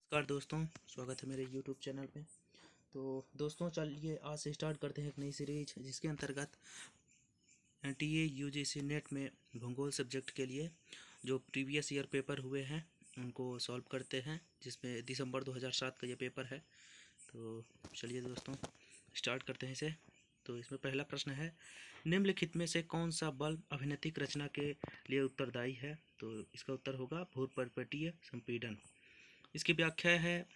नमस्कार दोस्तों, स्वागत है मेरे YouTube चैनल पे। तो दोस्तों चलिए आज से स्टार्ट करते हैं एक नई सीरीज जिसके अंतर्गत एनटीए यूजीसी नेट में भूगोल सब्जेक्ट के लिए जो प्रीवियस ईयर पेपर हुए हैं उनको सॉल्व करते हैं, जिसमें दिसंबर 2007 का ये पेपर है। तो चलिए दोस्तों स्टार्ट करते हैं इसे। तो इसमें पहला प्रश्न है, निम्नलिखित में से कौन सा बल अभिनतिक रचना के लिए उत्तरदायी है? तो इसका उत्तर होगा भूपर्पटीय संपीड़न। इसकी व्याख्या है,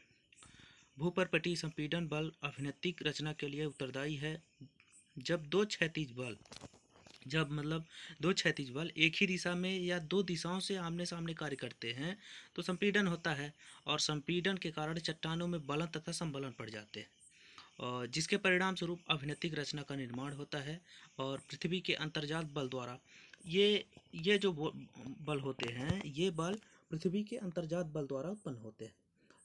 भूपर्पटीय संपीड़न बल अभिनतिक रचना के लिए उत्तरदायी है जब दो क्षैतिज बल एक ही दिशा में या दो दिशाओं से आमने सामने कार्य करते हैं तो संपीड़न होता है, और संपीड़न के कारण चट्टानों में बलन तथा संबलन पड़ जाते हैं, और जिसके परिणाम स्वरूप अभिनतिक रचना का निर्माण होता है। और पृथ्वी के अंतर्जात बल द्वारा ये जो बल होते हैं, ये बल पृथ्वी के अंतर्जात बल द्वारा उत्पन्न होते हैं,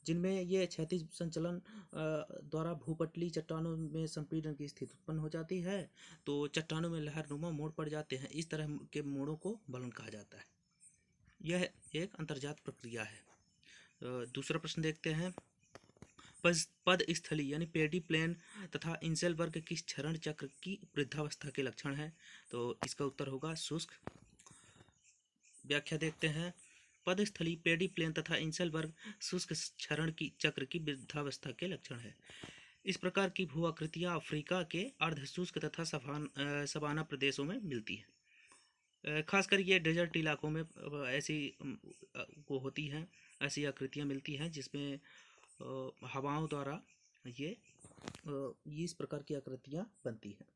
जिनमें ये क्षैतिज संचलन द्वारा भूपटली चट्टानों में संपीड़न की स्थिति उत्पन्न हो जाती है, तो चट्टानों में लहरनुमा मोड़ पड़ जाते हैं। इस तरह के मोड़ों को बलन कहा जाता है। यह एक अंतर्जात प्रक्रिया है। दूसरा प्रश्न देखते हैं, पद स्थली यानी पेडी प्लेन तथा इंसेलबर्ग किस क्षरण चक्र की वृद्धावस्था के लक्षण है? तो इसका उत्तर होगा शुष्क। व्याख्या देखते हैं, पदस्थली पेडी प्लेन तथा इंसेलबर्ग शुष्क क्षरण की चक्र की वृद्धावस्था के लक्षण है। इस प्रकार की भू आकृतियाँ अफ्रीका के अर्धशुष्क तथा सवाना प्रदेशों में मिलती है। खासकर ये डेजर्ट इलाकों में ऐसी वो होती हैं, ऐसी आकृतियाँ मिलती हैं जिसमें हवाओं द्वारा ये इस प्रकार की आकृतियाँ बनती हैं।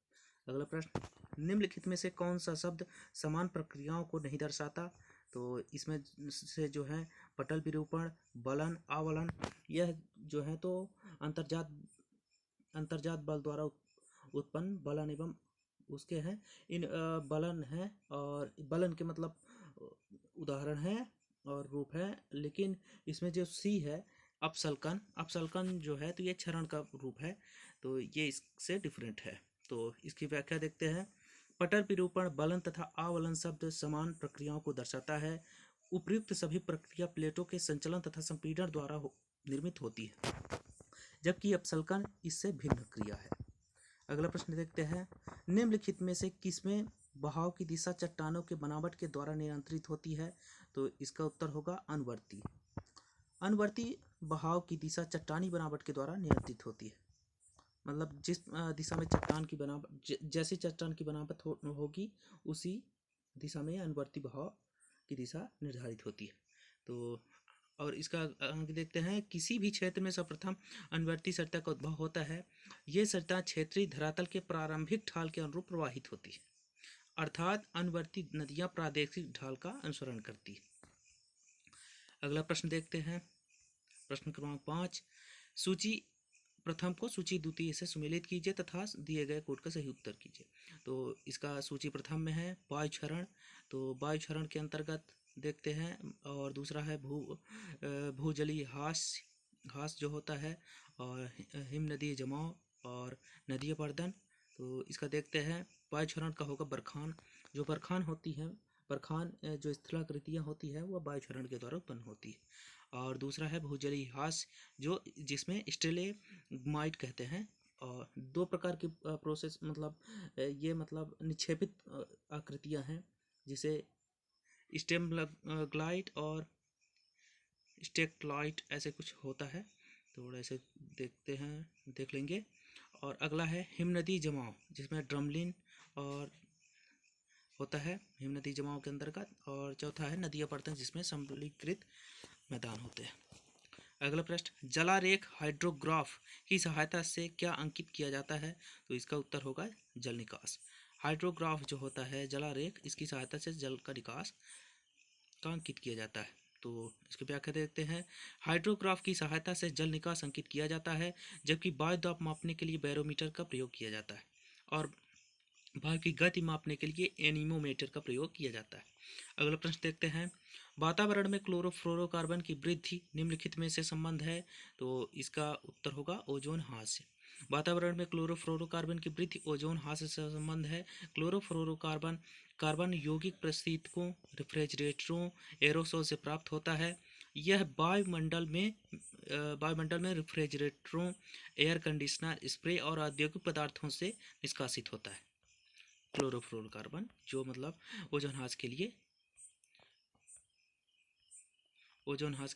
अगला प्रश्न, निम्नलिखित में से कौन सा शब्द समान प्रक्रियाओं को नहीं दर्शाता? तो इसमें से जो है पटल विरूपण, बलन, आवलन, यह जो है तो अंतर्जात बल द्वारा उत्पन्न बलन एवं उसके हैं। इन बलन है, और बलन के मतलब उदाहरण है और रूप है, लेकिन इसमें जो सी है अपसल्कन जो है तो ये क्षरण का रूप है, तो ये इससे डिफरेंट है। तो इसकी व्याख्या देखते हैं, पटल विरूपण, बलन तथा आवलन शब्द समान प्रक्रियाओं को दर्शाता है। उपयुक्त सभी प्रक्रिया प्लेटों के संचलन तथा संपीड़न द्वारा निर्मित होती है, जबकि अपसल्कन इससे भिन्न क्रिया है। अगला प्रश्न देखते हैं, निम्नलिखित में से किसमें बहाव की दिशा चट्टानों के बनावट के द्वारा नियंत्रित होती है? तो इसका उत्तर होगा अनुवर्ती। अनुवर्ती बहाव की दिशा चट्टानी बनावट के द्वारा नियंत्रित होती है। मतलब जिस दिशा में चट्टान की बनावट जैसी चट्टान की बनावट होगी उसी दिशा में अनुवर्ती बहाव की दिशा निर्धारित होती है। तो और इसका अंक देखते हैं, किसी भी क्षेत्र में सर्वप्रथम अनुवर्ती सरिता का उद्भव होता है। ये सरिता क्षेत्रीय धरातल के प्रारंभिक ढाल के अनुरूप प्रवाहित होती है, अर्थात अनुवर्ती नदियां प्रादेशिक ढाल का अनुसरण करती है। अगला प्रश्न देखते हैं, प्रश्न क्रमांक 5, सूची प्रथम को सूची द्वितीय से सुमेलित कीजिए तथा दिए गए कोड का सही उत्तर कीजिए। तो इसका सूची प्रथम में है वायु क्षरण, तो वायु क्षरण के अंतर्गत देखते हैं, और दूसरा है भूजलीय हास जो होता है, और हिम नदी जमाव और नदी अपर्दन। तो इसका देखते हैं, वायु क्षरण का होगा बरखान। जो बरखान होती है, बरखान जो स्थलाकृतियाँ होती है वह वायु क्षरण के द्वारा उत्पन्न होती है। और दूसरा है भूजलीय हास, जो जिसमें स्टेलेमाइट कहते हैं। और दो प्रकार की प्रोसेस ये निक्षेपित आकृतियां हैं, जिसे स्टेमग्लाइट और स्टेक्लाइट ऐसे कुछ होता है, थोड़ा ऐसे देखते हैं, देख लेंगे। और अगला है हिमनदी जमाव, जिसमें ड्रमलिन और होता है हिमनदी जमाव के अंतर्गत। और चौथा है नदी अपर्दन, जिसमें सम्मिलित मैदान होते हैं। अगला प्रश्न, जलारेख हाइड्रोग्राफ की सहायता से क्या अंकित किया जाता है? तो इसका उत्तर होगा जल निकास। हाइड्रोग्राफ जो होता है जलारेख, इसकी सहायता से जल का निकास का अंकित किया जाता है। तो इसकी व्याख्या देखते हैं, हाइड्रोग्राफ की सहायता से जल निकास अंकित किया जाता है, जबकि वायु दाब मापने के लिए बैरोमीटर का प्रयोग किया जाता है, और वायु की गति मापने के लिए एनीमोमीटर का प्रयोग किया जाता है। अगला प्रश्न देखते हैं, वातावरण में क्लोरोफ्लोरोकार्बन की वृद्धि निम्नलिखित में से संबंध है? तो इसका उत्तर होगा ओजोन ह्रास। वातावरण में क्लोरोफ्लोरोकार्बन की वृद्धि ओजोन ह्रास से संबंध है। क्लोरोफ्लोरोकार्बन कार्बन यौगिक प्रस्थितिकों, रेफ्रिजरेटरों, एरोसोल से प्राप्त होता है। यह वायुमंडल में रेफ्रिजरेटरों, एयर कंडीशनर, स्प्रे और औद्योगिक पदार्थों से निष्कासित होता है। क्लोरोफ्लोरोकार्बन जो मतलब ओजोन हास के लिए ओजोन हास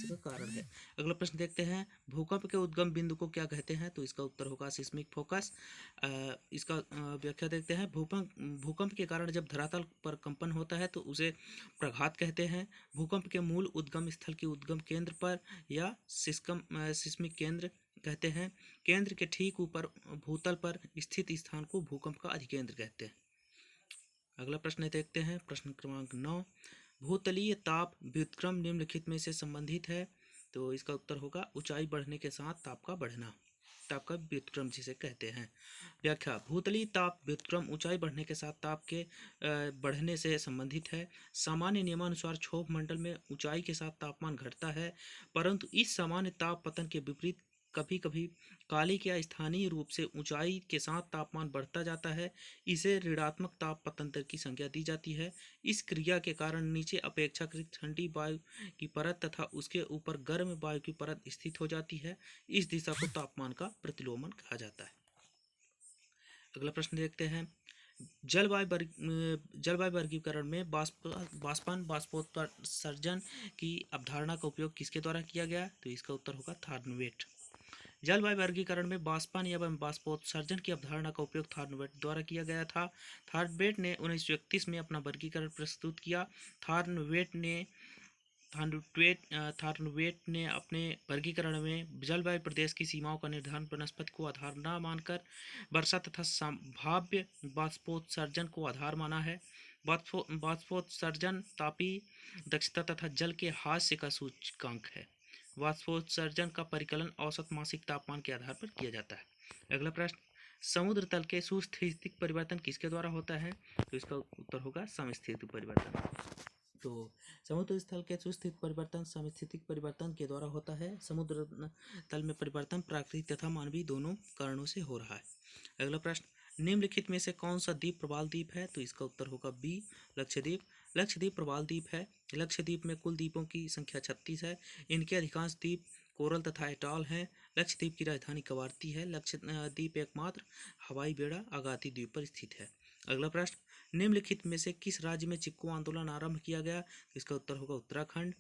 का कारण है। अगला प्रश्न देखते हैं, भूकंप के उद्गम बिंदु को क्या कहते हैं? तो इसका उत्तर होगा सिस्मिक फोकस। इसका व्याख्या देखते हैं, भूकंप के कारण जब धरातल पर कंपन होता है तो उसे प्रघात कहते हैं। भूकंप के मूल उद्गम स्थल की उद्गम केंद्र पर या सिस्मिक केंद्र कहते हैं। केंद्र के ठीक ऊपर भूतल पर स्थित स्थान को भूकंप का अधिकेंद्र कहते हैं। अगला प्रश्न देखते हैं, प्रश्न क्रमांक 9, भूतलीय ताप व्युत्क्रम निम्नलिखित में से संबंधित है? तो इसका उत्तर होगा ऊंचाई बढ़ने के साथ ताप का बढ़ना, ताप का व्युत्क्रम जिसे कहते हैं। व्याख्या, भूतलीय ताप व्युत्क्रम ऊंचाई बढ़ने के साथ ताप के बढ़ने से संबंधित है। सामान्य नियमानुसार क्षोभ मंडल में ऊंचाई के साथ तापमान घटता है, परंतु इस सामान्य ताप पतन के विपरीत कभी कभी कालिक या स्थानीय रूप से ऊंचाई के साथ तापमान बढ़ता जाता है। इसे ऋणात्मक ताप पतन दर की संज्ञा दी जाती है। इस क्रिया के कारण नीचे अपेक्षाकृत ठंडी वायु की परत तथा उसके ऊपर गर्म वायु की परत स्थित हो जाती है। इस दिशा को तापमान का प्रतिलोमन कहा जाता है। अगला प्रश्न देखते हैं, जलवायु वर्गीकरण में बाष्पन बाष्पोत्सर्जन की अवधारणा का उपयोग किसके द्वारा किया गया? तो इसका उत्तर होगा थॉर्नवेट। जलवायु वर्गीकरण में बाष्पन एवं बाष्पोत्सर्जन की अवधारणा का उपयोग थॉर्नवेट द्वारा किया गया था। थॉर्नवेट ने 1931 में अपना वर्गीकरण प्रस्तुत किया। थॉर्नवेट ने अपने वर्गीकरण में जलवायु प्रदेश की सीमाओं का निर्धारण वनस्पति को आधार न मानकर वर्षा तथा संभाव्य बाष्पोत्सर्जन को आधार माना है। बाष्पोत्सर्जन तापीय दक्षता तथा जल के हास्य का सूचकांक है। बाष्पोत्सर्जन का परिकलन औसत मासिक तापमान के आधार पर किया जाता है। अगला प्रश्न, समुद्र तल के सुस्थितिक परिवर्तन किसके द्वारा होता है? तो इसका उत्तर होगा समस्थितिक परिवर्तन। तो समुद्र स्थल के सुस्थितिक परिवर्तन समस्थितिक परिवर्तन के द्वारा होता है। समुद्र तल में परिवर्तन प्राकृतिक तथा मानवीय दोनों कारणों से हो रहा है। अगला प्रश्न, निम्नलिखित में से कौन सा द्वीप प्रवाल द्वीप है? तो इसका उत्तर होगा बी, लक्षद्वीप। लक्षद्वीप प्रवाल द्वीप है। लक्षद्वीप में कुल द्वीपों की संख्या 36 है। इनके अधिकांश द्वीप कोरल तथा एटॉल हैं। लक्षद्वीप की राजधानी कवारती है। लक्षद्वीप एकमात्र हवाई बेड़ा अगाती द्वीप पर स्थित है। अगला प्रश्न, निम्नलिखित में से किस राज्य में चिपको आंदोलन आरंभ किया गया? इसका उत्तर होगा उत्तराखंड।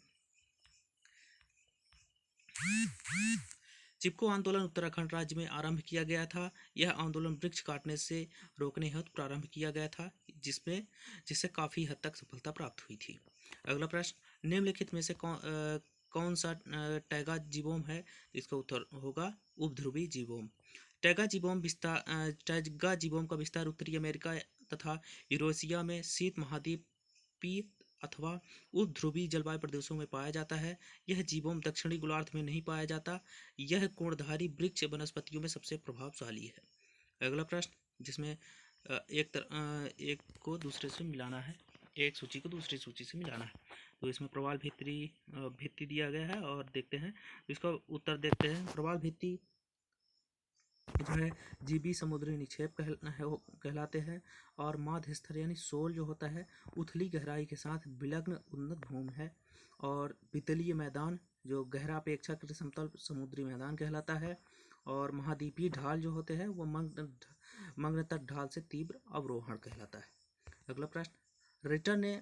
चिपको आंदोलन उत्तराखंड राज्य में आरंभ किया गया था। यह आंदोलन वृक्ष काटने से रोकने हेतु प्रारंभ किया गया था, जिससे काफी हद तक सफलता प्राप्त हुई थी। अगला प्रश्न, निम्नलिखित में से कौन सा टैगा जीवोम है? इसका उत्तर होगा उपध्रुवी जीवोम। टैगा जीवोम का विस्तार उत्तरी अमेरिका तथा यूरेशिया में शीत महाद्वीपीय अथवा उपध्रुवी जलवायु प्रदेशों में पाया जाता है। यह जीवोम दक्षिणी गोलार्ध में नहीं पाया जाता। यह कोणधारी वृक्ष वनस्पतियों में सबसे प्रभावशाली है। अगला प्रश्न, जिसमें एक को दूसरे से मिलाना है, एक सूची को दूसरी सूची से मिलाना है। तो इसमें प्रवाल भित्ति दिया गया है और देखते हैं इसका उत्तर। देखते हैं, प्रवाल भित्ति जो है जीबी समुद्री निक्षेप कहलाते हैं और माध्य स्तर यानी शोल जो होता है उथली गहराई के साथ विलग्न उन्नत भूमि है। और वितलीय मैदान जो गहरा अपेक्षाकृत समतल समुद्री मैदान कहलाता है। और महाद्वीपीय ढाल जो होते हैं वो मग्न तट ढाल से तीव्र अवरोहण कहलाता है। अगला प्रश्न, रिटर्न ने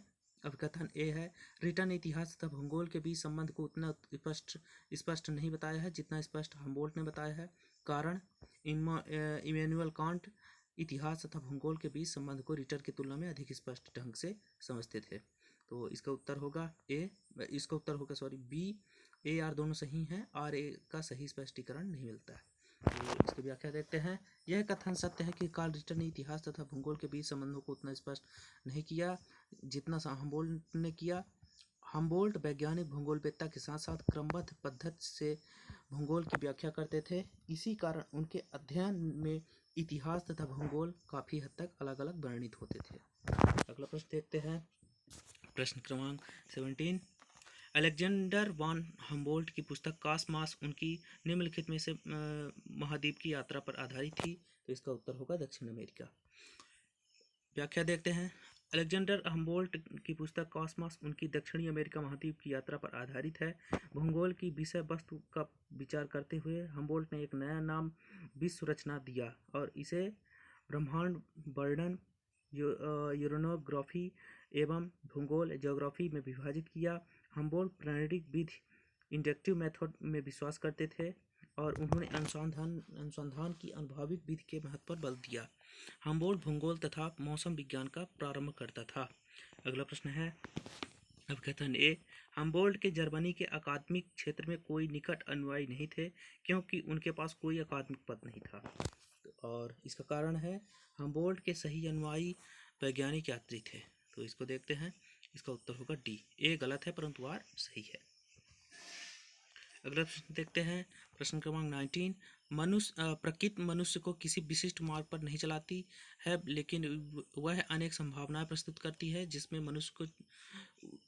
अभिकथन ए है, रिटर्न ने इतिहास तथा भूगोल के बीच संबंध को उतना स्पष्ट नहीं बताया है जितना स्पष्ट हम्बोल्ट ने बताया है। कारण, इमैनुअल कांट इतिहास तथा भूगोल के बीच संबंध को रिटर्न की तुलना में अधिक स्पष्ट ढंग से समझते थे। तो इसका उत्तर होगा बी। ए आर दोनों सही हैं, आर ए का सही स्पष्टीकरण नहीं मिलता है। तो इसकी व्याख्या देखते हैं, यह कथन सत्य है कि कार्ल रिटर ने इतिहास तथा भूगोल के बीच संबंधों को उतना स्पष्ट नहीं किया जितना हम्बोल्ट ने किया। हम्बोल्ट वैज्ञानिक भूगोलवेत्ता के साथ साथ क्रमबद्ध पद्धति से भूगोल की व्याख्या करते थे। इसी कारण उनके अध्ययन में इतिहास तथा भूगोल काफ़ी हद तक अलग अलग वर्णित होते थे। अगला प्रश्न देखते हैं, प्रश्न क्रमांक 17, अलेक्जेंडर वॉन हम्बोल्ट की पुस्तक कास्मास उनकी निम्नलिखित में से महाद्वीप की यात्रा पर आधारित थी। तो इसका उत्तर होगा दक्षिण अमेरिका। व्याख्या देखते हैं, अलेक्जेंडर हम्बोल्ट की पुस्तक कॉस्मॉस उनकी दक्षिणी अमेरिका महाद्वीप की यात्रा पर आधारित है। भूगोल की विषय वस्तु का विचार करते हुए हम्बोल्ट ने एक नया नाम विश्व रचना दिया और इसे ब्रह्मांड वर्णन, यूरेनोग्राफी एवं भूगोल ज्योग्राफी में विभाजित किया। हम्बोल्ट प्रायोगिक विधि इंडक्टिव मेथड में विश्वास करते थे और उन्होंने अनुसंधान की अनुभवक विधि के महत्व पर बल दिया। हम्बोल्ट भूगोल तथा मौसम विज्ञान का प्रारंभ करता था। अगला प्रश्न है अब कथन ए, हम्बोल्ट के जर्मनी के अकादमिक क्षेत्र में कोई निकट अनुयायी नहीं थे क्योंकि उनके पास कोई अकादमिक पद नहीं था। और इसका कारण है हम्बोल्ट के सही अनुयायी वैज्ञानिक यात्री थे। तो इसको देखते हैं, इसका उत्तर होगा डी। ए गलत है परंतु आर सही है। अगला प्रश्न देखते हैं, प्रश्न क्रमांक 19। प्रकृति मनुष्य को किसी विशिष्ट मार्ग पर नहीं चलाती है, लेकिन वह अनेक संभावनाएं प्रस्तुत करती है जिसमें मनुष्य को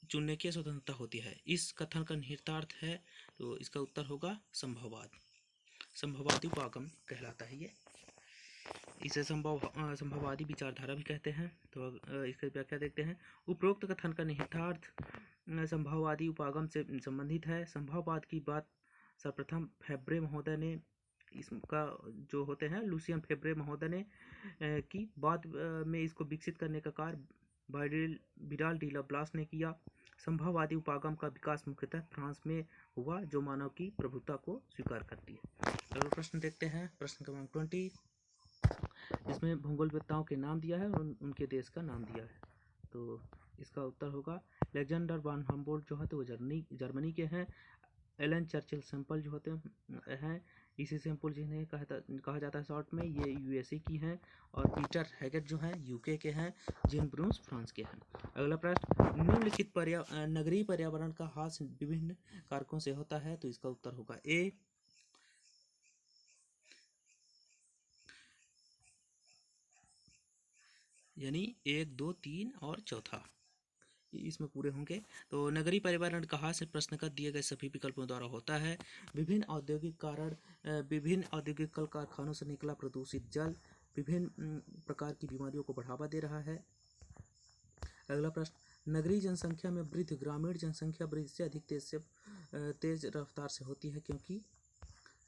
चुनने की स्वतंत्रता होती है। इस कथन का निहितार्थ है, तो इसका उत्तर होगा संभववाद। संभववादी उपागम कहलाता है ये। इसे संभववादी विचारधारा भी कहते हैं। तो इसकी व्याख्या देखते हैं। उपरोक्त कथन का निहितार्थ संभववादी उपागम से संबंधित है। संभववाद की बात सर्वप्रथम फेब्रे महोदय ने, इसका जो होते हैं लुसियन फेब्रे महोदय ने की, बाद में इसको विकसित करने का कार्य विडाल डी लाप्लास ने किया। संभववादी उपागम का विकास मुख्यतः फ्रांस में हुआ, जो मानव की प्रभुता को स्वीकार करती है। अगला प्रश्न देखते हैं, प्रश्न क्रमांक 20। इसमें भूगोलवेत्ताओं के नाम दिया है और उनके देश का नाम दिया है। तो इसका उत्तर होगा अलेक्जेंडर वान हम्बोल्ट जो है तो वो जर्मनी के हैं। एलन चर्चिल सैंपल जो होते हैं, इसी सैंपल जिन्हें कहा जाता है शॉर्ट में, ये यूएसए की हैं। और पीटर हैगेट जो हैं यूके के हैं। जीन ब्रूस फ्रांस के हैं। अगला प्रश्न, निम्नलिखित नगरीय पर्यावरण का ह्रास विभिन्न कारकों से होता है। तो इसका उत्तर होगा ए। यानी 1, 2, 3 और चौथा इसमें पूरे होंगे। तो नगरीय पर्यावरण का ह्रास प्रश्न का दिए गए सभी विकल्पों द्वारा होता है। विभिन्न औद्योगिक कल कारखानों से निकला प्रदूषित जल विभिन्न प्रकार की बीमारियों को बढ़ावा दे रहा है। अगला प्रश्न, नगरीय जनसंख्या में वृद्धि ग्रामीण जनसंख्या वृद्धि से अधिक तेज रफ्तार से होती है क्योंकि,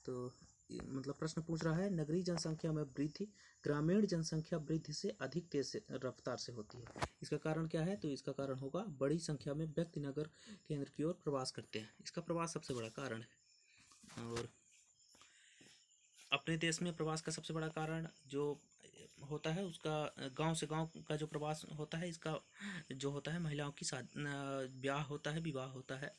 तो मतलब प्रश्न पूछ रहा है नगरीय जनसंख्या में वृद्धि ग्रामीण जनसंख्या वृद्धि से अधिक तेज रफ्तार से होती है। इसका कारण क्या है? तो इसका कारण होगा बड़ी संख्या में व्यक्ति नगर केंद्र की ओर प्रवास करते हैं। इसका प्रवास सबसे बड़ा कारण है। और अपने देश में प्रवास का सबसे बड़ा कारण जो होता है उसका गांव से गांव का जो प्रवास होता है, इसका जो होता है महिलाओं की ब्याह होता है, विवाह होता है।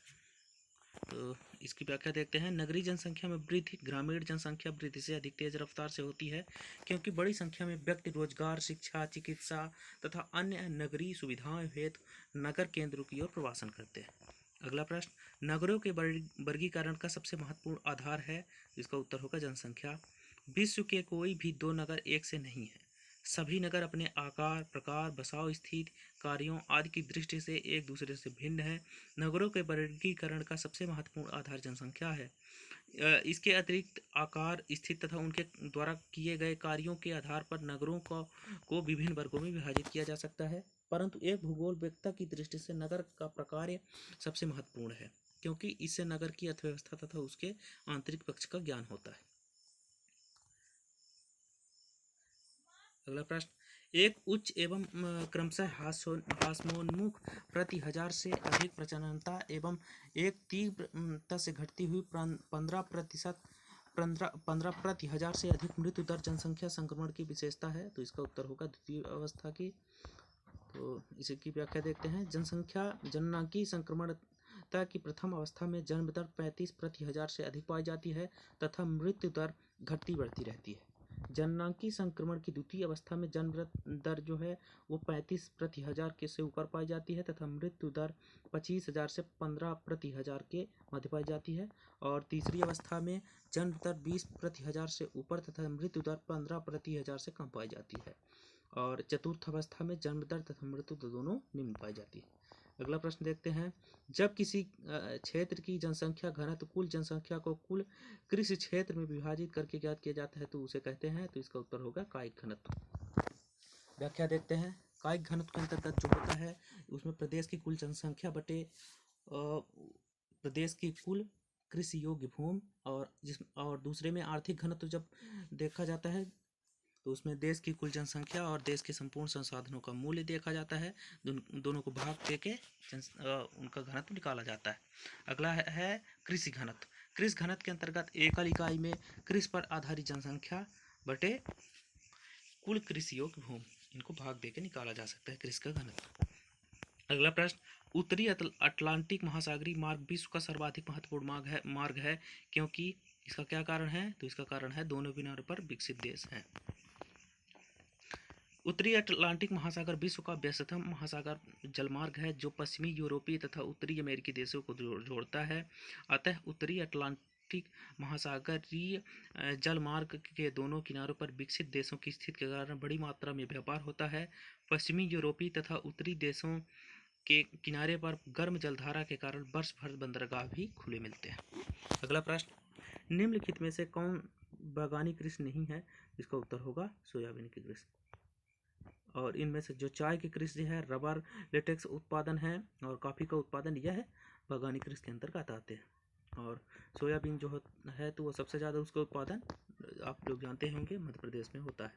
तो इसकी व्याख्या देखते हैं। नगरीय जनसंख्या में वृद्धि ग्रामीण जनसंख्या वृद्धि से अधिक तेज रफ्तार से होती है क्योंकि बड़ी संख्या में व्यक्ति रोजगार, शिक्षा, चिकित्सा तथा अन्य नगरीय सुविधाओं हेतु नगर केंद्रों की ओर प्रवासन करते हैं। अगला प्रश्न, नगरों के वर्गीकरण का सबसे महत्वपूर्ण आधार है। इसका उत्तर होगा जनसंख्या। विश्व के कोई भी दो नगर एक से नहीं है। सभी नगर अपने आकार, प्रकार, बसाव स्थिति, कार्यों आदि की दृष्टि से एक दूसरे से भिन्न है। नगरों के वर्गीकरण का सबसे महत्वपूर्ण आधार जनसंख्या है। इसके अतिरिक्त आकार, स्थिति तथा उनके द्वारा किए गए कार्यों के आधार पर नगरों को विभिन्न वर्गों में विभाजित किया जा सकता है, परंतु एक भूगोलवेत्ता की दृष्टि से नगर का प्रकार सबसे महत्वपूर्ण है क्योंकि इससे नगर की अर्थव्यवस्था तथा उसके आंतरिक पक्ष का ज्ञान होता है। अगला प्रश्न, एक उच्च एवं क्रमशः हास्योन्मुख प्रति हजार से अधिक प्रजननता एवं एक तीव्रता से घटती हुई 15 प्रति हजार से अधिक मृत्यु दर जनसंख्या संक्रमण की विशेषता है। तो इसका उत्तर होगा द्वितीय अवस्था की। तो इसी की व्याख्या देखते हैं। जननांगी संक्रमणता की प्रथम अवस्था में जन्म दर 35 प्रति हजार से अधिक पाई जाती है तथा मृत्यु दर घटती बढ़ती रहती है। जननांगी संक्रमण की द्वितीय अवस्था में जन्म दर जो है वो 35 प्रति हजार के से ऊपर पाई जाती है तथा मृत्यु दर 25,000 से 15 प्रति हजार के मध्य पाई जाती है। और तीसरी अवस्था में जन्म दर 20 प्रति हजार से ऊपर तथा मृत्यु दर 15 प्रति हजार से कम पाई जाती है। और चतुर्थ अवस्था में जन्म दर तथा मृत्यु दर दोनों निम्न पाई जाती है। अगला प्रश्न देखते हैं। जब किसी क्षेत्र की जनसंख्या घनत्व कुल जनसंख्या को कुल कृषि क्षेत्र में विभाजित करके ज्ञात किया जाता है तो उसे कहते हैं। तो इसका उत्तर होगा कायिक घनत्व। व्याख्या देखते हैं। कायिक घनत्व के अंतर्गत जो होता है उसमें प्रदेश की कुल जनसंख्या बटे प्रदेश की कुल कृषि योग्य भूमि, और दूसरे में आर्थिक घनत्व जब देखा जाता है तो उसमें देश की कुल जनसंख्या और देश के संपूर्ण संसाधनों का मूल्य देखा जाता है। दोनों को भाग दे के उनका घनत्व निकाला जाता है। अगला है कृषि घनत्व। कृषि घनत्व के अंतर्गत एकल इकाई में कृषि पर आधारित जनसंख्या बटे कुल कृषि योग्य भूमि, इनको भाग दे के निकाला जा सकता है कृषि का घनत्व। अगला प्रश्न, उत्तरी अटलांटिक महासागरीय मार्ग विश्व का सर्वाधिक महत्वपूर्ण मार्ग है क्योंकि इसका क्या कारण है? तो इसका कारण है दोनों किनारों पर विकसित देश हैं। उत्तरी अटलांटिक महासागर विश्व का व्यस्ततम महासागर जलमार्ग है जो पश्चिमी यूरोपीय तथा उत्तरी अमेरिकी देशों को जोड़ता है। अतः उत्तरी अटलांटिक महासागरीय जलमार्ग के दोनों किनारों पर विकसित देशों की स्थिति के कारण बड़ी मात्रा में व्यापार होता है। पश्चिमी यूरोपीय तथा उत्तरी देशों के किनारे पर गर्म जलधारा के कारण वर्ष भर बंदरगाह भी खुले मिलते हैं। अगला प्रश्न, निम्नलिखित में से कौन बागानी कृषि नहीं है? इसका उत्तर होगा सोयाबीन की कृषि। और इनमें से जो चाय की कृषि है, रबर, लेटेक्स उत्पादन है और कॉफ़ी का उत्पादन, यह बागानी कृषि के अंतर्गत आते हैं। और सोयाबीन जो है तो वो सबसे ज़्यादा उसका उत्पादन आप लोग जानते होंगे मध्य प्रदेश में होता है।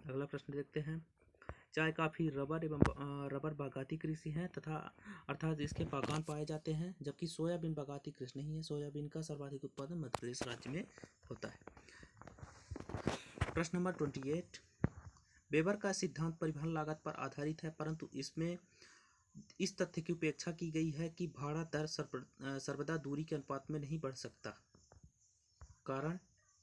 अगला प्रश्न देखते हैं, चाय, कॉफ़ी, रबर बागाती कृषि है तथा अर्थात इसके बागान पाए जाते हैं, जबकि सोयाबीन बागाती कृषि नहीं है। सोयाबीन का सर्वाधिक उत्पादन मध्य प्रदेश राज्य में होता है। प्रश्न नंबर 28, वेबर का सिद्धांत परिवहन लागत पर आधारित है, परंतु इसमें इस तथ्य की उपेक्षा की गई है कि भाड़ा दर सर्वदा दूरी के अनुपात में नहीं बढ़ सकता। कारण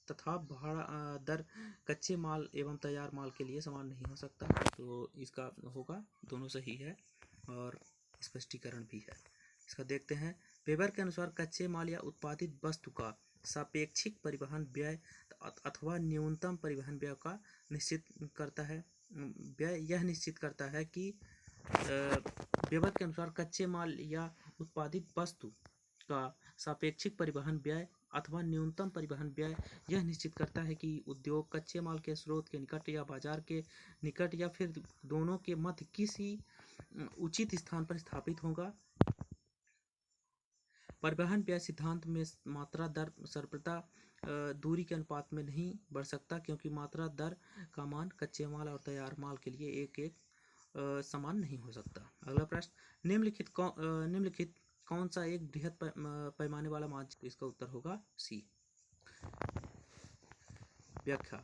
तथा भाड़ा दर कच्चे माल एवं तैयार माल के लिए समान नहीं हो सकता। तो इसका होगा दोनों सही है और स्पष्टीकरण भी है। इसका देखते हैं, वेबर के अनुसार कच्चे माल या उत्पादित वस्तु का सापेक्षिक परिवहन व्यय अथवा न्यूनतम परिवहन व्यय का निश्चित करता है। यह निश्चित करता है कि वेबर के अनुसार कच्चे माल या उत्पादित वस्तु का सापेक्षिक परिवहन व्यय अथवा न्यूनतम परिवहन व्यय यह निश्चित करता है कि उद्योग कच्चे माल के स्रोत के निकट या बाजार के निकट या फिर दोनों के मध्य किसी उचित स्थान पर स्थापित होगा। परिवहन व्यय सिद्धांत में मात्रा दर सर्वदा दूरी के अनुपात में नहीं बढ़ सकता, क्योंकि मात्रा दर का मान कच्चे माल और तैयार माल के लिए एक समान नहीं हो सकता। अगला प्रश्न, निम्नलिखित कौन सा एक बृहद पैमाने वाला मानचित्र? इसका उत्तर होगा सी। व्याख्या,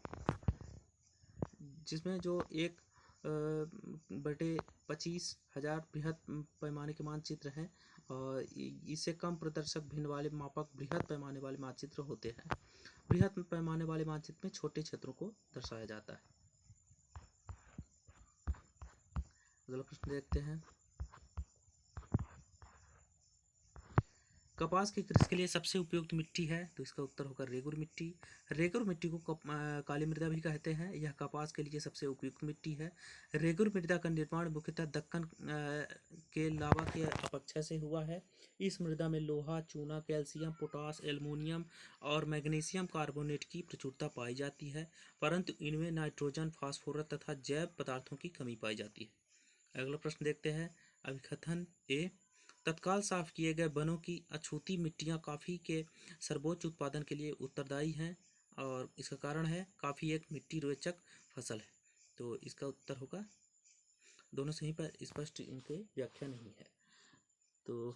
जिसमें जो 1/25,000 बृहद पैमाने के मानचित्र हैं और इससे कम प्रदर्शक भिन्न वाले मापक बृहद पैमाने वाले मानचित्र होते हैं। बृहद पैमाने वाले मानचित्र में छोटे क्षेत्रों को दर्शाया जाता है। अगला प्रश्न देखते हैं, कपास की कृषि के लिए सबसे उपयुक्त मिट्टी है? तो इसका उत्तर होगा रेगुर मिट्टी। रेगुर मिट्टी को काली मृदा भी कहते हैं। यह कपास के लिए सबसे उपयुक्त मिट्टी है। रेगुर मृदा का निर्माण मुख्यतः दक्कन के लावा के अपक्षय से हुआ है। इस मृदा में लोहा, चूना, कैल्शियम, पोटास, एल्युमिनियम और मैग्नीशियम कार्बोनेट की प्रचुरता पाई जाती है, परंतु इनमें नाइट्रोजन, फास्फोरस तथा जैव पदार्थों की कमी पाई जाती है। अगला प्रश्न देखते हैं, अभिकथन ए, तत्काल साफ किए गए वनों की अछूती मिट्टियाँ कॉफ़ी के सर्वोच्च उत्पादन के लिए उत्तरदायी हैं और इसका कारण है कॉफ़ी एक मिट्टी रोचक फसल है। तो इसका उत्तर होगा दोनों सही, पर स्पष्ट इनके व्याख्या नहीं है। तो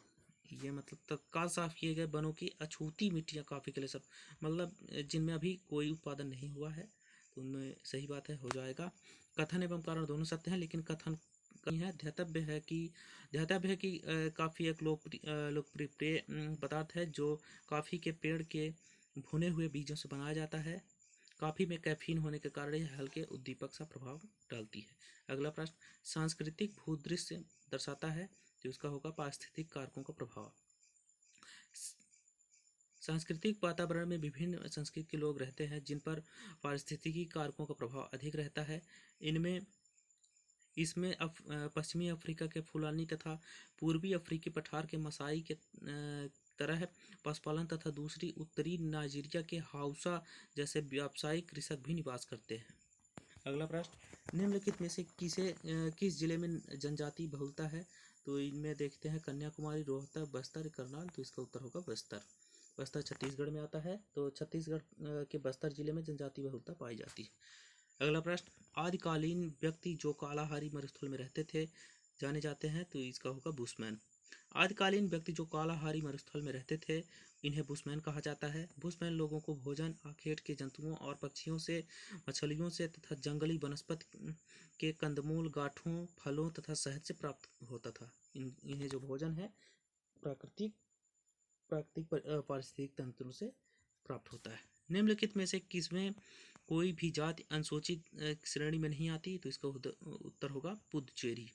ये मतलब तत्काल साफ किए गए वनों की अछूती मिट्टियाँ कॉफ़ी के लिए सब मतलब जिनमें अभी कोई उत्पादन नहीं हुआ है, तो उनमें सही बात है, हो जाएगा। कथन एवं कारण दोनों सत्य हैं, लेकिन कथन है ध्यातव्य है कि काफ़ी एक लोकप्रिय पेय पदार्थ है जो कॉफ़ी के पेड़ के भुने हुए बीजों से बनाया जाता है। कॉफ़ी में कैफीन होने के कारण यह हल्के उद्दीपक सा प्रभाव डालती है। अगला प्रश्न, सांस्कृतिक भूदृश्य दर्शाता है? तो इसका होगा पारिस्थितिक कारकों का प्रभाव। सांस्कृतिक वातावरण में विभिन्न संस्कृति के लोग रहते हैं जिन पर पारिस्थितिकी कारकों का प्रभाव अधिक रहता है। इसमें पश्चिमी अफ्रीका के फुलानी तथा पूर्वी अफ्रीकी पठार के मसाई के तरह पशुपालन तथा दूसरी उत्तरी नाइजीरिया के हाउसा जैसे व्यावसायिक कृषक भी निवास करते हैं। अगला प्रश्न, निम्नलिखित में से किस जिले में जनजाति बहुलता है? तो इनमें देखते हैं कन्याकुमारी, रोहतक, बस्तर, करनाल। तो इसका उत्तर होगा बस्तर। बस्तर छत्तीसगढ़ में आता है, तो छत्तीसगढ़ के बस्तर जिले में जनजाति बहुलता पाई जाती है। अगला प्रश्न, आदिकालीन व्यक्ति जो कालाहारी मरुस्थल में रहते थे जाने जाते हैं, तो इसका होगा बुशमैन। आदिकालीन व्यक्ति जो कालाहारी मरुस्थल में रहते थे इन्हें बुशमैन कहा जाता है। बुशमैन लोगों को भोजन आखेट के जंतुओं और पक्षियों से, मछलियों से तथा जंगली वनस्पति के कंदमूल, गांठों, फलों तथा शहद से प्राप्त होता था। इन्हें जो भोजन है प्राकृतिक पारिस्थितिक तंत्रों से प्राप्त होता है। निम्नलिखित में से किसमें कोई भी जाति अनुसूचित श्रेणी में नहीं आती? तो इसका उत्तर होगा पुदुचेरी।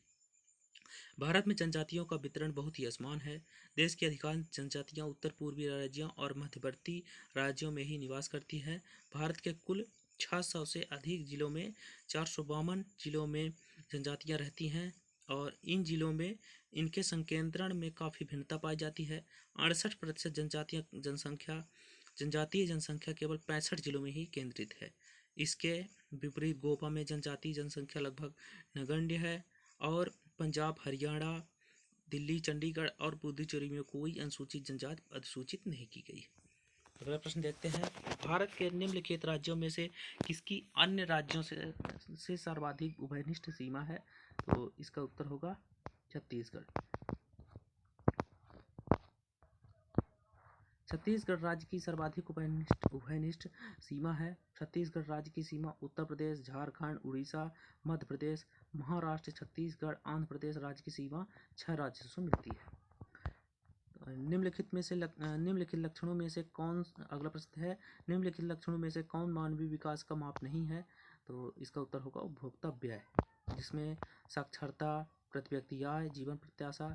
भारत में जनजातियों का वितरण बहुत ही असमान है। देश की अधिकांश जनजातियां उत्तर पूर्वी राज्यों और मध्यवर्ती राज्यों में ही निवास करती हैं। भारत के कुल 600 से अधिक जिलों में 452 जिलों में जनजातियां रहती हैं और इन जिलों में इनके संकेंद्रण में काफ़ी भिन्नता पाई जाती है। 68% जनजातीय जनसंख्या केवल 65 जिलों में ही केंद्रित है। इसके विपरीत गोवा में जनजातीय जनसंख्या लगभग नगण्य है और पंजाब, हरियाणा, दिल्ली, चंडीगढ़ और पुदुचेरी में कोई अनुसूचित जनजाति अधिसूचित नहीं की गई। अगला प्रश्न देखते हैं, भारत के निम्नलिखित राज्यों में से किसकी अन्य राज्यों से सर्वाधिक उभयनिष्ठ सीमा है? तो इसका उत्तर होगा छत्तीसगढ़। छत्तीसगढ़ राज्य की सर्वाधिक उभयनिष्ठ सीमा है। छत्तीसगढ़ राज्य की सीमा उत्तर प्रदेश, झारखंड, उड़ीसा, मध्य प्रदेश, महाराष्ट्र, छत्तीसगढ़, आंध्र प्रदेश राज्य की सीमा 6 राज्यों से मिलती है। निम्नलिखित लक्षणों में से कौन, अगला प्रश्न है, निम्नलिखित लक्षणों में से कौन मानवीय विकास का माप नहीं है? तो इसका उत्तर होगा उपभोक्ता व्यय, जिसमें साक्षरता, प्रति व्यक्ति आय, जीवन प्रत्याशा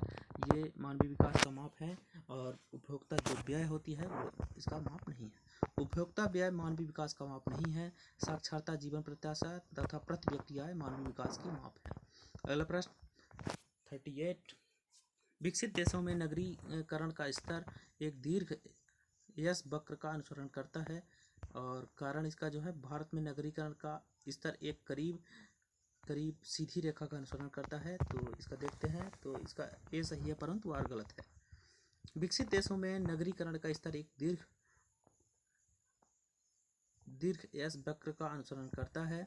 ये मानवीय विकास का माप है और उपभोक्ता जो व्यय होती है वो इसका माप नहीं है। उपभोक्ता व्यय मानवीय विकास का माप नहीं है। साक्षरता, जीवन प्रत्याशा तथा प्रति व्यक्ति आय मानवीय विकास की माप है। अगला प्रश्न 38, विकसित देशों में नगरीकरण का स्तर एक दीर्घ यस वक्र का अनुसरण करता है और कारण इसका जो है भारत में नगरीकरण का स्तर एक करीब सीधी रेखा का अनुसरण करता है। तो इसका देखते हैं, तो इसका ए सही है परंतु आर गलत है। विकसित देशों में नगरीकरण का स्तर एक दीर्घ एस वक्र का अनुसरण करता है,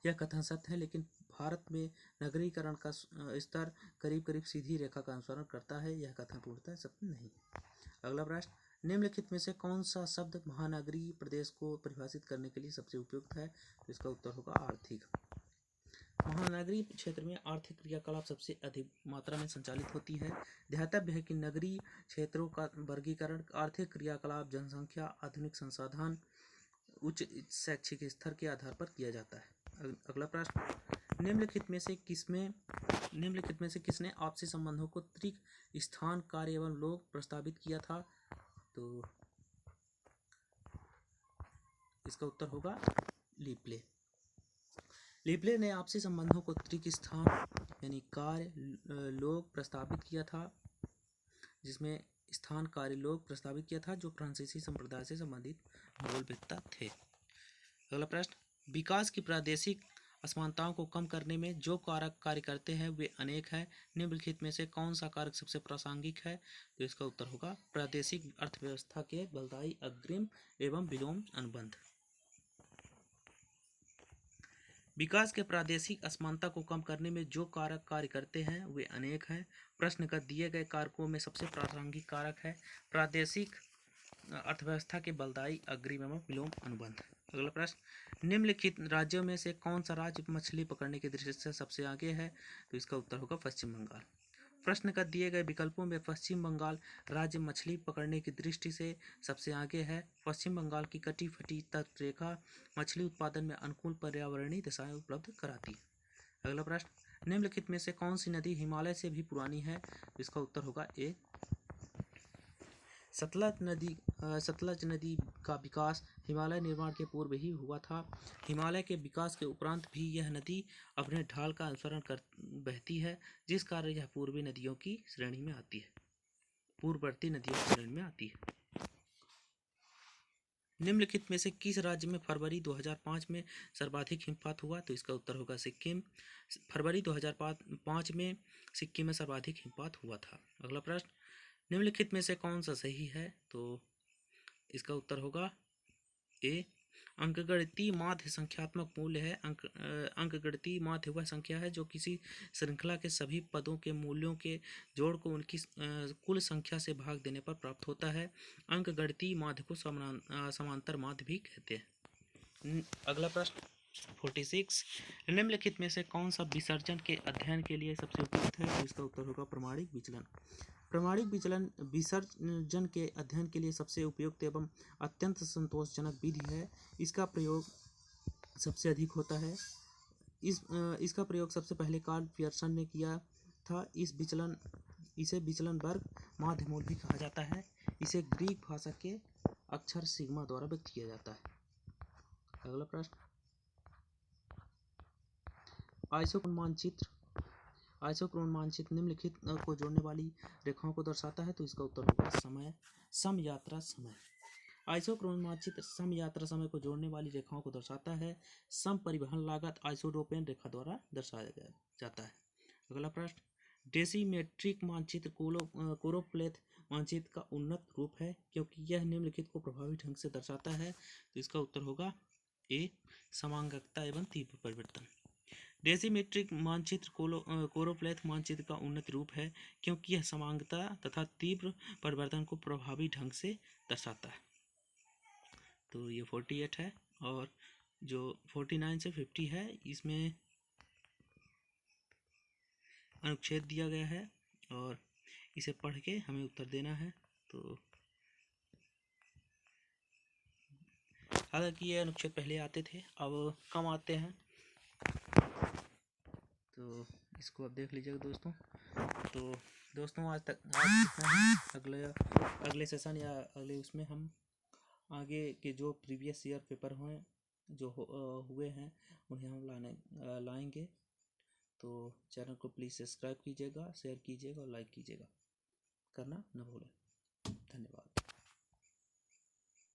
यह कथन सत्य है, लेकिन भारत में नगरीकरण का स्तर करीब सीधी रेखा का अनुसरण करता है, यह कथन पूर्णतः सत्य नहीं है। अगला प्रश्न, निम्नलिखित में से कौन सा शब्द महानगरीय प्रदेश को परिभाषित करने के लिए सबसे उपयुक्त है? तो इसका उत्तर होगा आर्थिक। महानगरीय क्षेत्र में आर्थिक क्रियाकलाप सबसे अधिक मात्रा में संचालित होती है। ध्यातव्य है कि नगरीय क्षेत्रों का वर्गीकरण आर्थिक क्रियाकलाप, जनसंख्या, आधुनिक संसाधन, उच्च शैक्षिक स्तर के आधार पर किया जाता है। अगला प्रश्न, निम्नलिखित में से किसने आपसी संबंधों को त्रिक स्थान, कार्य एवं लोग प्रस्तावित किया था? तो इसका उत्तर होगा लीपले। लीपले ने आपसी संबंधों को त्रिक स्थान यानी कार्य, लोग प्रस्तावित किया था, जिसमें स्थान, कार्य, लोग प्रस्तावित किया था, जो फ्रांसीसी संप्रदाय से संबंधित मूलवेत्ता थे। अगला प्रश्न, विकास की प्रादेशिक असमानताओं को कम करने में जो कारक कार्य करते हैं वे अनेक हैं। निम्नलिखित में से कौन सा कारक सबसे प्रासंगिक है? तो इसका उत्तर होगा प्रादेशिक अर्थव्यवस्था के बलदायी अग्रिम एवं विलोम अनुबंध। विकास के प्रादेशिक असमानता को कम करने में जो कारक कार्य करते हैं वे अनेक हैं। प्रश्न का दिए गए कारकों में सबसे प्रासंगिक कारक है प्रादेशिक अर्थव्यवस्था के बलदायी अग्रिम एवं विलोम अनुबंध। अगला प्रश्न, निम्नलिखित राज्यों में से कौन सा राज्य मछली पकड़ने की दृष्टि से सबसे आगे है? तो इसका उत्तर होगा पश्चिम बंगाल। प्रश्न का दिए गए विकल्पों में पश्चिम बंगाल राज्य मछली पकड़ने की दृष्टि से सबसे आगे है। पश्चिम बंगाल की कटी फटी तटरेखा मछली उत्पादन में अनुकूल पर्यावरणीय दशाएं उपलब्ध कराती है। अगला प्रश्न, निम्नलिखित में से कौन सी नदी हिमालय से भी पुरानी है? इसका उत्तर होगा ए सतलज नदी का विकास हिमालय निर्माण के पूर्व ही हुआ था। हिमालय के विकास के उपरांत भी यह नदी अपने ढाल का अनुसरण कर बहती है, जिस कारण यह पूर्वी नदियों की श्रेणी में आती है। पूर्ववर्ती नदियों की श्रेणी में आती है। निम्नलिखित में से किस राज्य में फरवरी 2005 में सर्वाधिक हिमपात हुआ? तो इसका उत्तर होगा सिक्किम। फरवरी 2005 में सिक्किम में सर्वाधिक हिमपात हुआ था। अगला प्रश्न, निम्नलिखित में से कौन सा सही है? तो इसका उत्तर होगा ए। अंकगणितीय माध्य संख्यात्मक मूल्य है। अंकगणितीय माध्य वह संख्या है जो किसी श्रृंखला के सभी पदों के मूल्यों के जोड़ को उनकी कुल संख्या से भाग देने पर प्राप्त होता है। अंकगणितीय माध्य को समांतर माध्य भी कहते हैं। अगला प्रश्न 46, निम्नलिखित में से कौन सा विसर्जन के अध्ययन के लिए सबसे उपयुक्त है? तो इसका उत्तर होगा प्रामाणिक विचलन। प्रामाणिक विचलन विसर्जन के अध्ययन के लिए सबसे उपयुक्त एवं अत्यंत संतोषजनक विधि है। इसका प्रयोग सबसे अधिक होता है। इसका प्रयोग सबसे पहले कार्ल पियर्सन ने किया था। इसे विचलन वर्ग माध्यमूल भी कहा जाता है। इसे ग्रीक भाषा के अक्षर सिग्मा द्वारा व्यक्त किया जाता है। अगला प्रश्न, आइसोक्रोन मानचित्र निम्नलिखित को जोड़ने वाली रेखाओं को दर्शाता है। तो इसका उत्तर होगा समयात्रा समय। आइसोक्रोन मानचित्र समयात्रा समय को जोड़ने वाली रेखाओं को दर्शाता है। सम परिवहन लागत आइसोडोपेन रेखा द्वारा दर्शाया जाता है। अगला प्रश्न, डेसीमेट्रिक मानचित्र कोरोप्लेथ मानचित्र का उन्नत रूप है क्योंकि यह निम्नलिखित को प्रभावी ढंग से दर्शाता है। तो इसका उत्तर होगा ए। समांगकता एवं तीव्र परिवर्तन। डेसीमेट्रिक मानचित्र कोरोप्लेथ मानचित्र का उन्नत रूप है क्योंकि यह समांगता तथा तीव्र परिवर्तन को प्रभावी ढंग से दर्शाता है। तो ये 48 है और जो 49 से 50 है इसमें अनुच्छेद दिया गया है और इसे पढ़ के हमें उत्तर देना है। तो हालांकि ये अनुच्छेद पहले आते थे, अब कम आते हैं, तो इसको अब देख लीजिएगा दोस्तों। तो दोस्तों आज अगले सेशन या अगले उसमें हम आगे के जो प्रीवियस ईयर पेपर जो हुए हैं उन्हें हम लाएंगे। तो चैनल को प्लीज़ सब्सक्राइब कीजिएगा, शेयर कीजिएगा और लाइक कीजिएगा, करना न भूलें। धन्यवाद।